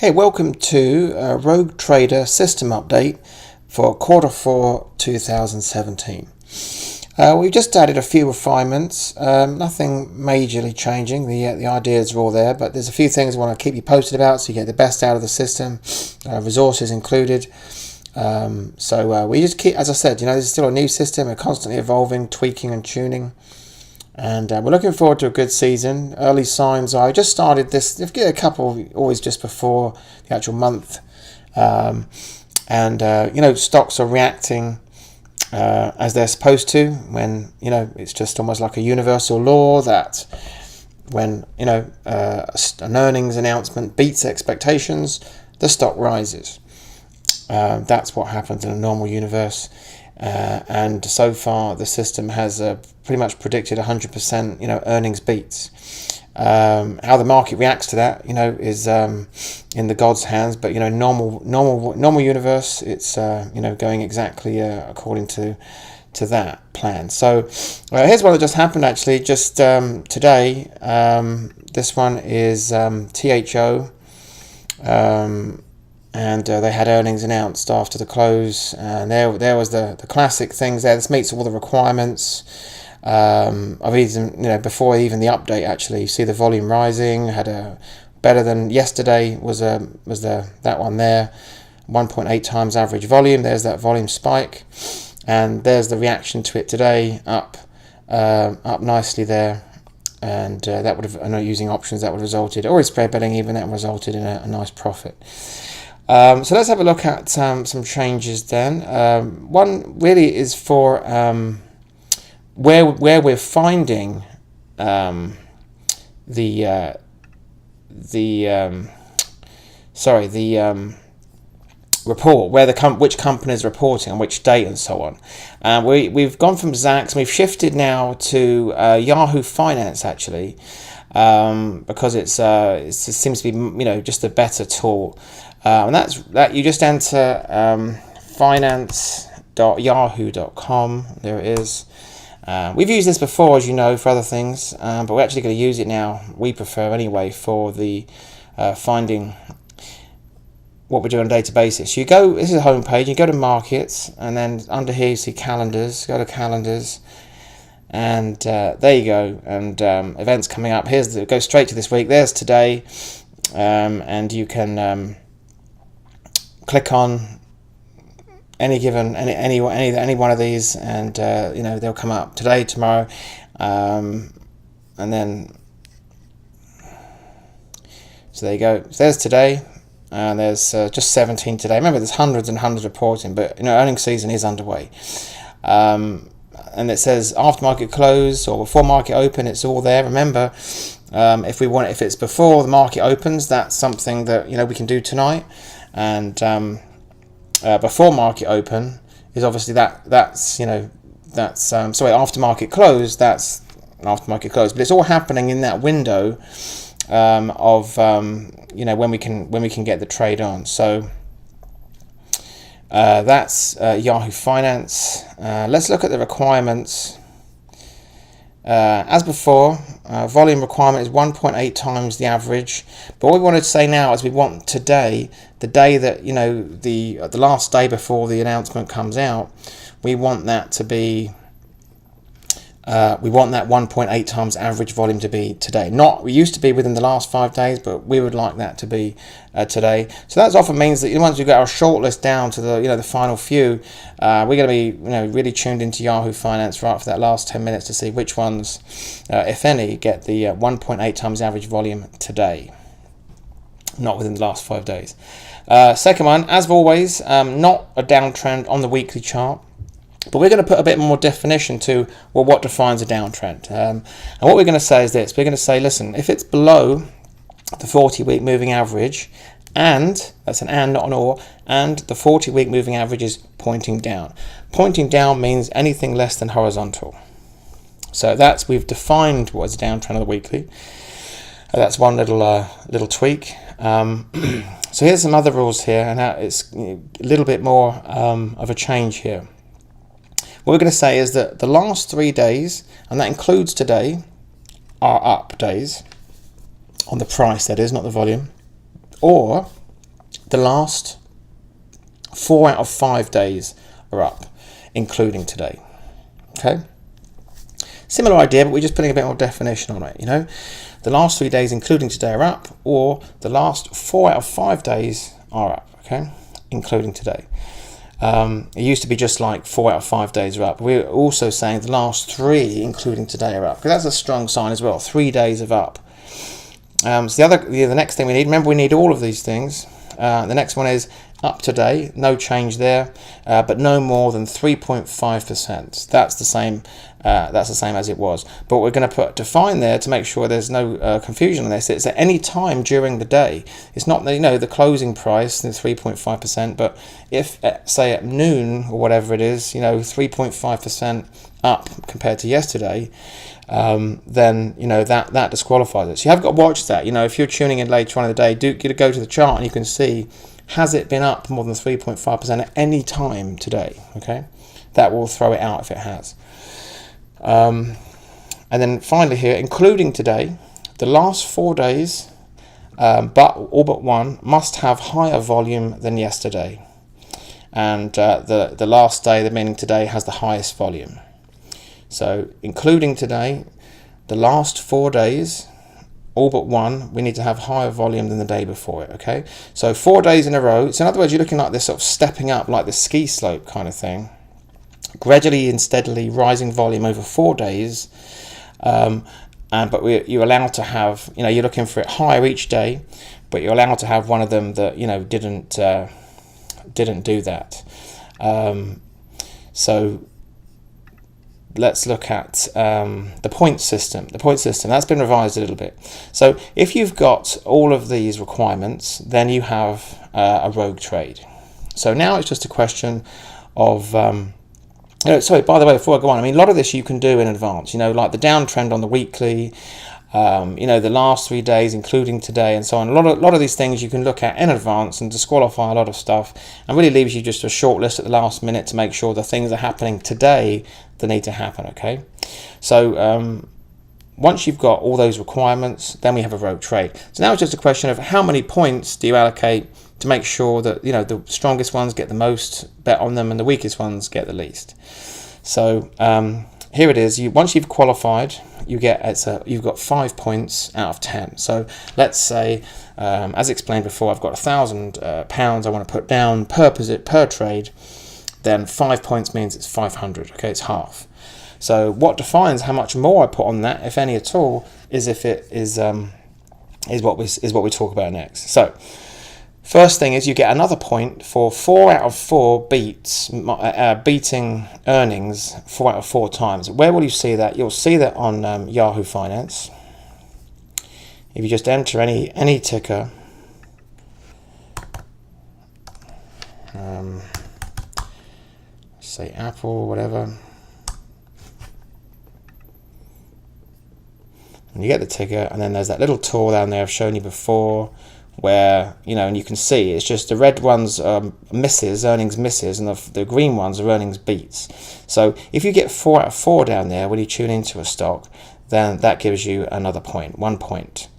Okay, welcome to Rogue Trader system update for Q4 2017. We've just added a few refinements, nothing majorly changing. The ideas are all there, but there's a few things I want to keep you posted about so you get the best out of the system, resources included. We just keep, as I said, this is still a new system. We're constantly evolving, tweaking and tuning. And we're looking forward to a good season. Early signs I just started this, get a couple always just before the actual month. Stocks are reacting as they're supposed to when, it's just almost like a universal law that when, an earnings announcement beats expectations, the stock rises. That's what happens in a normal universe. And so far the system has pretty much predicted 100% earnings beats. How the market reacts to that is in the God's hands, but normal universe, it's going exactly according to that plan. So here's what just happened actually just today. This one is THO, and they had earnings announced after the close, and there was the classic things there. This meets all the requirements of even before even the update. Actually, you see the volume rising, had a better than yesterday was that one there, 1.8 times average volume. There's that volume spike, and there's the reaction to it today, up nicely there. And that would have, I know using options, that would have resulted, or spread betting even, that resulted in a nice profit. So let's have a look at some changes then. One really is for where we're finding the report, where which company is reporting on which date and so on. We've gone from Zacks, we've shifted now to Yahoo Finance actually, because it seems to be just a better tool. And that's that. You just enter finance.yahoo.com. There it is. We've used this before, as you know, for other things, but we're actually going to use it now. We prefer anyway for the finding what we're doing on a daily basis. You go. This is the home page. You go to markets, and then under here you see calendars. Go to calendars, and there you go. And events coming up. Go straight to this week. There's today, and you can. Click on any one of these, and they'll come up today, tomorrow, and then so there you go. So there's today, and there's just 17 today. Remember, there's hundreds and hundreds reporting, but earnings season is underway. And it says after market close or before market open, it's all there. Remember, if it's before the market opens, that's something that we can do tonight. And before market open is obviously after market close, that's after market close, but it's all happening in that window of when we can get the trade on. So that's Yahoo Finance. Let's look at the requirements. As before, volume requirement is 1.8 times the average. But what we wanted to say now is we want today, the day that the last day before the announcement comes out, we want that to be. We want that 1.8 times average volume to be today. We used to be within the last 5 days, but we would like that to be today. So that often means that once we get our shortlist down to the final few, we're going to be really tuned into Yahoo Finance right for that last 10 minutes to see which ones, if any, get the 1.8 times average volume today, not within the last 5 days. Second one, as always, not a downtrend on the weekly chart. But we're going to put a bit more definition to what defines a downtrend. And what we're going to say is this. We're going to say, listen, if it's below the 40-week moving average, and that's an and, not an or, and the 40-week moving average is pointing down. Pointing down means anything less than horizontal. So we've defined what is a downtrend on the weekly. That's one little tweak. So here's some other rules here, and it's a little bit more of a change here. What we're going to say is that the last 3 days, and that includes today, are up days on the price, that is, not the volume. Or The last 4 out of 5 days are up, including today. Okay? Similar idea, but we're just putting a bit more definition on it, you know. The last 3 days, including today, are up, or the last 4 out of 5 days are up, okay, including today. It used to be just like 4 out of 5 days are up. We're also saying the last 3, including today, are up, because that's a strong sign as well. 3 days of up. So the next thing we need, remember we need all of these things. The next one is up today, no change there, but no more than 3.5%. That's the same. That's the same as it was. But we're going to put define there to make sure there's no confusion on this. It's at any time during the day. It's not the closing price, the 3.5%, but if say at noon or whatever it is, 3.5% up compared to yesterday, then that disqualifies it. So you have got to watch that. If you're tuning in later on in the day, do go to the chart and you can see, has it been up more than 3.5% at any time today? Okay, that will throw it out if it has. And then finally here, including today, the last 4 days, but all but one, must have higher volume than yesterday, and the last day, the meaning today, has the highest volume. So including today, the last 4 days, all but one, we need to have higher volume than the day before it, okay? So 4 days in a row. So in other words, you're looking like this sort of stepping up, like the ski slope kind of thing, gradually and steadily rising volume over 4 days. But you're allowed to have, you're looking for it higher each day, but you're allowed to have one of them that, didn't do that. So let's look at the point system. The point system, that's been revised a little bit. So if you've got all of these requirements, then you have a rogue trade. So now it's just a question of... sorry, by the way, before I go on, a lot of this you can do in advance, like the downtrend on the weekly, the last 3 days, including today, and so on. A lot of these things you can look at in advance and disqualify a lot of stuff, and really leaves you just a short list at the last minute to make sure the things are happening today that need to happen, okay? So once you've got all those requirements, then we have a rogue trade. So now it's just a question of how many points do you allocate to make sure that the strongest ones get the most bet on them and the weakest ones get the least. So here it is. Once you've qualified, you've got 5 points out of 10. So let's say, as explained before, I've got £1,000 I want to put down per trade. Then 5 points means it's 500. Okay, it's half. So what defines how much more I put on that, if any at all, is if it is what we talk about next. So first thing is you get another point for 4 out of 4 beating earnings 4 out of 4 times. Where will you see that? You'll see that on Yahoo Finance. If you just enter any ticker, say Apple, whatever, and you get the ticker, and then there's that little tool down there I've shown you before, where and you can see it's just the red ones are misses, earnings misses, and the green ones are earnings beats. So if you get 4 out of 4 down there when you tune into a stock, then that gives you another point, 1 point.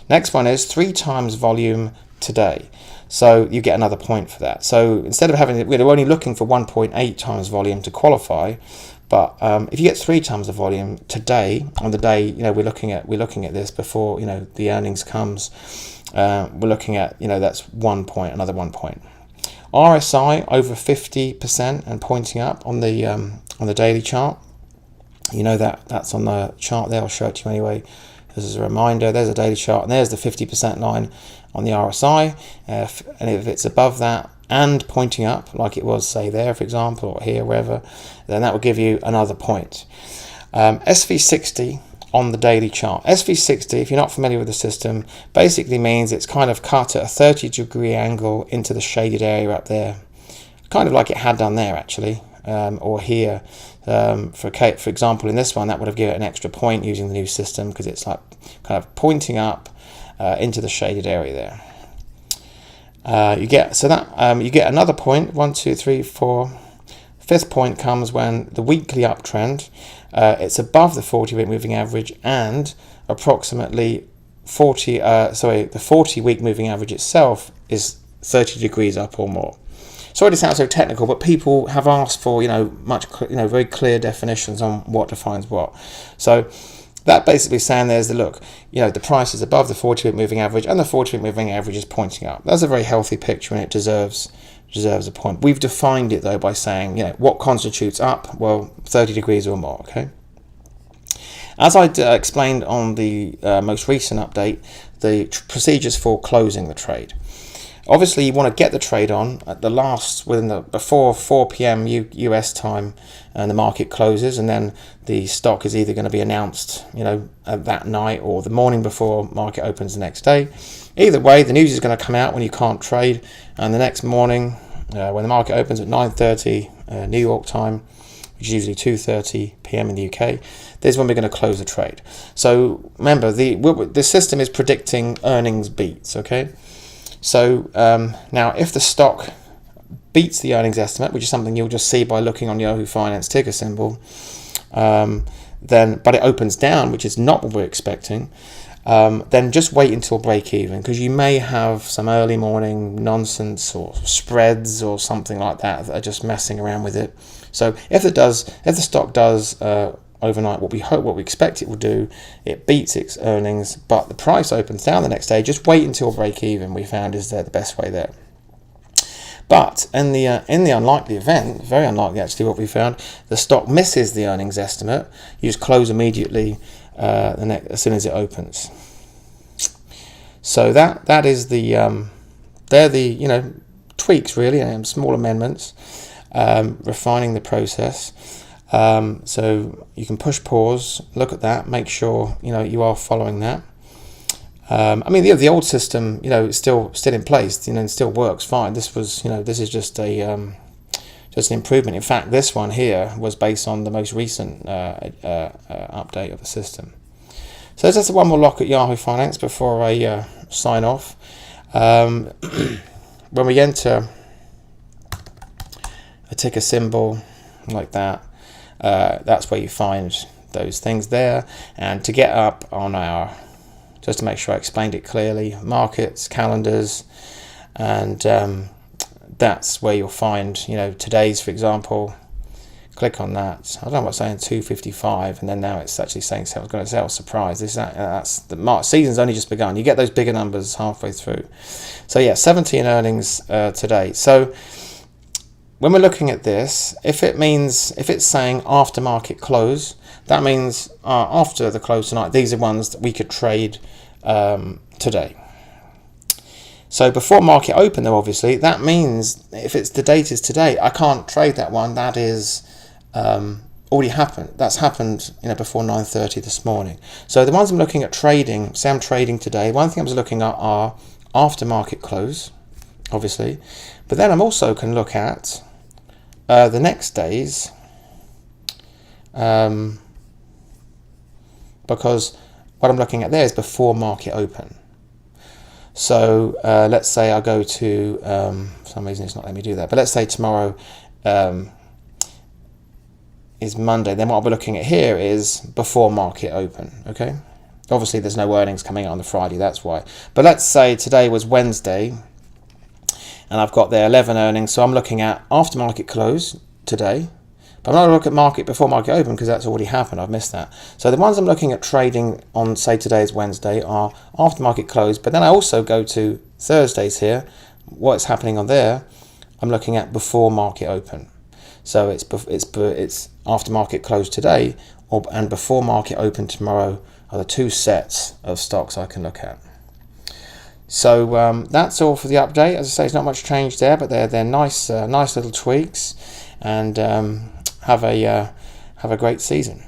Next one is 3 times volume today, so you get another point for that. So instead of we're only looking for 1.8 times volume to qualify, but if you get 3 times the volume today, on the day we're looking at this before the earnings comes, we're looking at that's 1 point, another 1 point. RSI over 50% and pointing up on the daily chart. That's on the chart there. I'll show it to you anyway. This is a reminder. There's a daily chart, and there's the 50% line on the RSI. And if it's above that and pointing up, like it was, say there, for example, or here, wherever, then that will give you another point. SV60 on the daily chart. SV60, if you're not familiar with the system, basically means it's kind of cut at a 30-degree angle into the shaded area up there, kind of like it had done there actually, or here. For example, in this one, that would have given it an extra point using the new system, because it's like kind of pointing up into the shaded area there. You get another point, 1, 2, 3, 4. Fifth point comes when the weekly uptrend, it's above the 40-week moving average, and approximately the 40-week moving average itself is 30 degrees up or more. Sorry to sound so technical, but people have asked for, very clear definitions on what defines what. So that basically saying there's the price is above the 40-week moving average, and the 40-week moving average is pointing up. That's a very healthy picture, and it deserves a point. We've defined it though by saying, what constitutes up? Well, 30 degrees or more. Okay. As I explained on the most recent update, the procedures for closing the trade. Obviously, you want to get the trade on at before 4 p.m. US time, and the market closes, and then the stock is either going to be announced, that night or the morning before market opens the next day. Either way, the news is going to come out when you can't trade, and the next morning, when the market opens at 9:30 New York time, which is usually 2:30 p.m. in the UK, this is when we're going to close the trade. So remember, the system is predicting earnings beats. Okay. So now, if the stock beats the earnings estimate, which is something you'll just see by looking on Yahoo Finance ticker symbol, but it opens down, which is not what we're expecting, then just wait until break even, because you may have some early morning nonsense or spreads or something like that are just messing around with it. So if the stock does overnight what we expect it will do, it beats its earnings, but the price opens down the next day, just wait until break even, we found, is the best way there. But in the unlikely event, very unlikely actually, what we found, the stock misses the earnings estimate, you just close immediately as soon as it opens. So that is they're the tweaks really, small amendments, refining the process. So you can push pause, look at that, make sure you are following that. The old system is still in place, and still works fine. This is just an improvement. In fact, this one here was based on the most recent update of the system. So let's just one more look at Yahoo Finance before I sign off. When we enter a ticker symbol like that, that's where you find those things there. And to get up on just to make sure I explained it clearly, markets, calendars, and that's where you'll find today's, for example. Click on that. I don't know what's saying 255, and then now it's actually saying I was going to say, surprise. That's the March season's only just begun. You get those bigger numbers halfway through. So yeah, 17 earnings today. So when we're looking at this, if it's saying after market close, that means after the close tonight, these are ones that we could trade today. So before market open, though, obviously, that means if the date is today, I can't trade that one. That is already happened. That's happened before 9:30 this morning. So the ones I'm looking at trading, say I'm trading today, one thing I was looking at are after market close, obviously, but then I'm also can look at the next days, because what I'm looking at there is before market open. So let's say I go to, for some reason it's not letting me do that, but let's say tomorrow is Monday, then what we're looking at here is before market open, okay? Obviously there's no earnings coming out on the Friday, that's why. But let's say today was Wednesday, and I've got there 11 earnings, so I'm looking at after market close today, but I'm not going to look at market before market open because that's already happened, I've missed that. So the ones I'm looking at trading on, say today is Wednesday, are after market close, but then I also go to Thursdays here, what's happening on there, I'm looking at before market open. So it's after market close today and before market open tomorrow are the two sets of stocks I can look at. So that's all for the update. As I say, it's not much change there, but they're nice little tweaks, and have a great season.